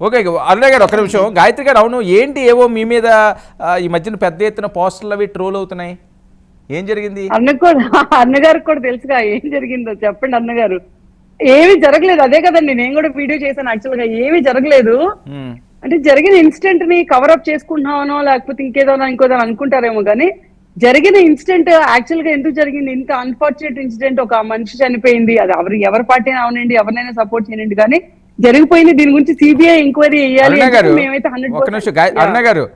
Okay అరుణ గారు ఒక్క నిమిషం. గాయత్రి గారు, అవును ఏంటి ఏవో మీ మీద ఈ మధ్యన పెద్ద ఎత్తున పోస్టర్లు అవి ట్రోల్ అవుతున్నాయి, ఏం జరిగింది? అన్నగారికి కూడా తెలుసుగా ఏం జరిగిందో చెప్పండి అన్నగారు. ఏమీ జరగలేదు, అదే కదండి నేను కూడా వీడియో చేశాను. యాక్చువల్ గా ఏమీ జరగలేదు. అంటే జరిగిన ఇన్సిడెంట్ ని కవరప్ చేసుకుంటున్నామనో లేకపోతే ఇంకోదో అనుకుంటారేమో కానీ జరిగిన ఇన్సిడెంట్ యాక్చువల్ గా ఎందుకు జరిగింది, ఇంత అన్ఫార్చునేట్ ఇన్సిడెంట్, ఒక మనిషి చనిపోయింది, అది ఎవరి పార్టీ అవనండి, ఎవరినైనా సపోర్ట్ చేయండి కానీ జరిగిపోయింది. దీని గురించి సిబిఐ ఎంక్వైరీ చేయాలి అని మేమైతే 100%.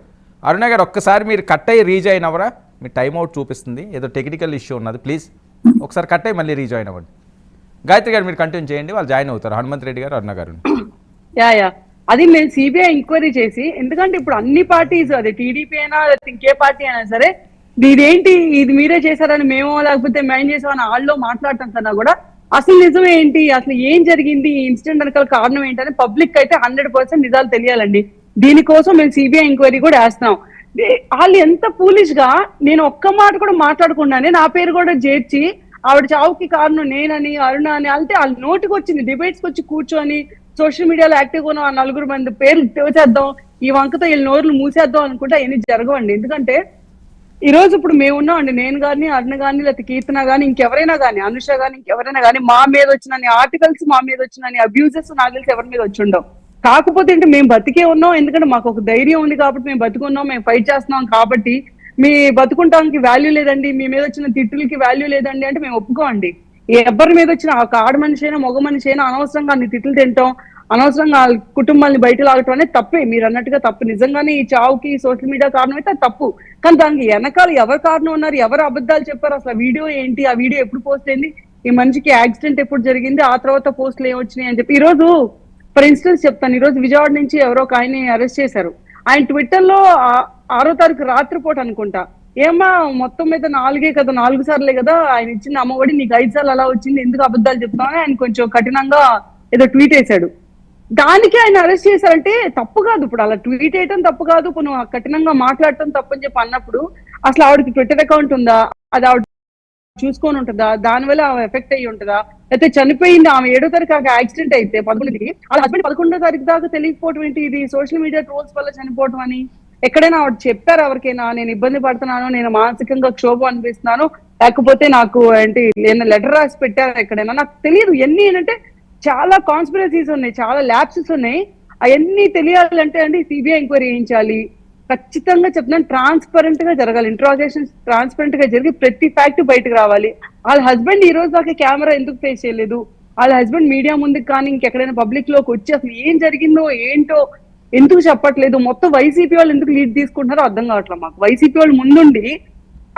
అరుణ గారు ఒక్కసారి మీరు కట్ అయ్యి రీజాయిన్ అవ్వరా? మీ టైం అవుట్ చూపిస్తుంది, ఏదో టెక్నికల్ ఇష్యూ ఉన్నది, ప్లీజ్ ఒకసారి కట్ అయ్యి మళ్ళీ రీజాయిన్ అవ్వండి. గాయత్రి గారు మీరు కంటిన్యూ చేయండి, వాళ్ళు జాయిన్ అవుతారు, హనుమంత్ రెడ్డి గారు, అరుణ గారు. యా అది మేము సిబిఐ ఎంక్వైరీ చేసి, ఎందుకంటే ఇప్పుడు అన్ని పార్టీస్, అదే టీడీపీ అయినా ఇంకే పార్టీ అయినా సరే, ఇదేంటి ఇది మీరే చేశారని మేమో లేకపోతే మేము చేసామని వాళ్ళు మాట్లాడటం కన్నా కూడా అసలు నిజం ఏంటి, అసలు ఏం జరిగింది, ఈ ఇన్సిడెంట్ వెనకాల కారణం ఏంటని పబ్లిక్ అయితే 100% నిజాలు తెలియాలండి. దీనికోసం మేము సిబిఐ ఎంక్వైరీ కూడా వేస్తున్నాం. వాళ్ళు ఎంత ఫూలిష్ గా, నేను ఒక్క మాట కూడా మాట్లాడకుండానే నా పేరు కూడా చేర్చి ఆవిడ చావుకి కారణం నేనని అరుణ అని అంటే వాళ్ళ నోటికి వచ్చింది. డిబేట్స్కి వచ్చి కూర్చొని సోషల్ మీడియాలో యాక్టివ్గా ఉన్న 4 మంది పేర్లు తోచేద్దాం, ఈ వంకతో వీళ్ళ నోర్లు మూసేద్దాం అనుకుంటే అవన్నీ జరగవండి. ఎందుకంటే ఈ రోజు ఇప్పుడు మేము ఉన్నామండి, నేను కానీ అరుణ కానీ లేకపోతే కీర్తన కానీ ఇంకెవరైనా కానీ అనుష కానీ ఇంకెవరైనా కానీ మా మీద వచ్చిన ఆర్టికల్స్, మా మీద వచ్చిన అబ్యూజెస్ నాకు తెలిసి ఎవరి మీద వచ్చి ఉండవు. కాకపోతే ఏంటి, మేము బతికే ఉన్నాం, ఎందుకంటే మాకు ఒక ధైర్యం ఉంది కాబట్టి మేము బతుకున్నాం, మేము ఫైట్ చేస్తున్నాం కాబట్టి. మీ బతుకుంటానికి వాల్యూ లేదండి, మీ మీద వచ్చిన తిట్టులకి వాల్యూ లేదండి అంటే మేము ఒప్పుకోండి. ఎవరి మీద వచ్చిన ఒక ఆడ మనిషి అయినా మగ మనిషి అయినా అనవసరంగా అన్ని తిట్లు తింటాం, అనవసరంగా కుటుంబాన్ని బయట లాగటం అనేది తప్పే, మీరు అన్నట్టుగా తప్పు. నిజంగానే ఈ చావుకి సోషల్ మీడియా కారణం అయితే అది తప్పు. కానీ దానికి వెనకాల ఎవరు కారణం ఉన్నారు, ఎవరు అబద్ధాలు చెప్పారు, అసలు వీడియో ఏంటి, ఆ వీడియో ఎప్పుడు పోస్ట్ అయింది, ఈ మనిషికి యాక్సిడెంట్ ఎప్పుడు జరిగింది, ఆ తర్వాత పోస్టులు ఏమొచ్చినాయి అని చెప్పి. ఈ రోజు ఫర్ ఇన్స్టెన్స్ చెప్తాను, ఈ రోజు విజయవాడ నుంచి ఎవరో ఒక ఆయన్ని అరెస్ట్ చేశారు. ఆయన ట్విట్టర్ లో 6వ తారీఖు రాత్రిపూట అనుకుంటా, ఏమా మొత్తం మీద 4 సార్లే కదా ఆయన ఇచ్చిన అమ్మఒడి, నీకు 5 సార్లు అలా వచ్చింది, ఎందుకు అబద్ధాలు చెప్తామని ఆయన కొంచెం కఠినంగా ఏదో ట్వీట్ వేశాడు. దానికి ఆయన అరెస్ట్ చేశారంటే తప్పు కాదు. ఇప్పుడు అలా ట్వీట్ వేయటం తప్పు కాదు, నువ్వు కఠినంగా మాట్లాడటం తప్పు అని చెప్పి అన్నప్పుడు అసలు ఆవిడకి ట్విట్టర్ అకౌంట్ ఉందా, అది ఆవిడ చూసుకొని ఉంటుందా, దానివల్ల ఆమె ఎఫెక్ట్ అయ్యి ఉంటుందా, అయితే చనిపోయింది ఆమె 7వ తారీఖు యాక్సిడెంట్ అయితే 11కి, వాళ్ళ హస్బెండ్ 11వ తారీఖు దాకా తెలియకపోవడం ఏంటి, ఇది సోషల్ మీడియా ట్రోల్స్ వల్ల చనిపోవడం అని ఎక్కడైనా ఆవిడ చెప్పారు ఎవరికైనా, నేను ఇబ్బంది పడుతున్నాను, నేను మానసికంగా క్షోభం అనిపిస్తున్నాను, లేకపోతే నాకు ఏంటి నేను లెటర్ రాసి పెట్టారు ఎక్కడైనా, నాకు తెలియదు. ఎన్ని ఏంటంటే చాలా కాన్స్పిరసీస్ ఉన్నాయి, చాలా ల్యాప్సెస్ ఉన్నాయి. అవన్నీ తెలియాలంటే అండి సిబిఐ ఎంక్వైరీ చేయించాలి. ఖచ్చితంగా చెప్తున్నాను, ట్రాన్స్పరెంట్ గా జరగాలి, ఇంట్రాగేషన్ ట్రాన్స్పరెంట్ గా జరిగి ప్రతి ఫ్యాక్ట్ బయటకు రావాలి. వాళ్ళ హస్బెండ్ ఈ రోజు దాకా కెమెరా ఎందుకు ఫేస్ చేయలేదు, వాళ్ళ హస్బెండ్ మీడియా ముందుకు కానీ ఇంకెక్కడైనా పబ్లిక్ లోకి వచ్చి అసలు ఏం జరిగిందో ఏంటో ఎందుకు చెప్పట్లేదు, మొత్తం వైసీపీ వాళ్ళు ఎందుకు లీడ్ తీసుకుంటున్నారో అర్థం కావట్లేదు మాకు. వైసీపీ వాళ్ళు ముందుండి,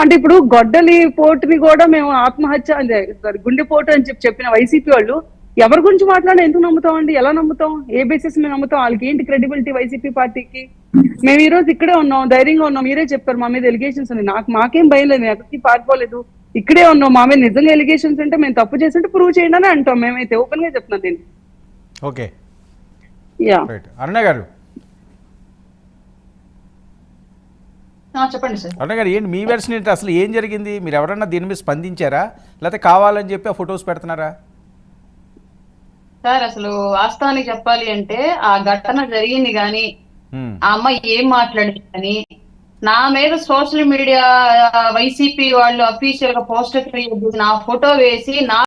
అంటే ఇప్పుడు గొడ్డలి పోటుని కూడా మేము ఆత్మహత్య గుండెపోటు అని చెప్పిన వైసీపీ వాళ్ళు ఎవరి గురించి మాట్లాడినా ఎందుకు నమ్ముతాం అండి, ఎలా నమ్ముతాం, ఏ బేసిస్ మీద నమ్ముతాం, వాళ్ళకి ఏంటి క్రెడిబిలిటీ వైసీపీ పార్టీకి. మేము ఈ రోజు ఇక్కడే ఉన్నాం, ధైర్యంగా ఉన్నాం, మీరే చెప్పారు మా మీద ఎలిగేషన్స్ ఉన్నాయి, మాకేం భయం లేదు, ఎక్కడికి పారిపోలేదు, ఇక్కడే ఉన్నాం, మా మీద నిజంగా ఎలిగేషన్స్ ఉంటే మేము తప్పు చేస్తుంటే ప్రూవ్ చేయండి అని అంటాం, మేమైతే ఓపెన్ గా చెప్తున్నాం దీన్ని. ఓకే యా అరుణ గారు, చెప్పండి సార్. అరుణ గారు ఏంటి మీ వెర్షన్ ఏంటి, అసలు ఏం జరిగింది, మీరు ఎవరన్నా దీని మీద స్పందించారా, లేకపోతే కావాలని చెప్పి ఆ ఫొటోస్ పెడుతున్నారా? సార్ అసలు వాస్తవానికి చెప్పాలి అంటే ఆ ఘటన జరిగింది కానీ ఆ అమ్మాయి ఏం మాట్లాడింది కానీ, నా మీద సోషల్ మీడియా వైసీపీ వాళ్ళు అఫీషియల్ గా పోస్టర్ క్రియేట్ చేసి నా ఫోటో వేసి నా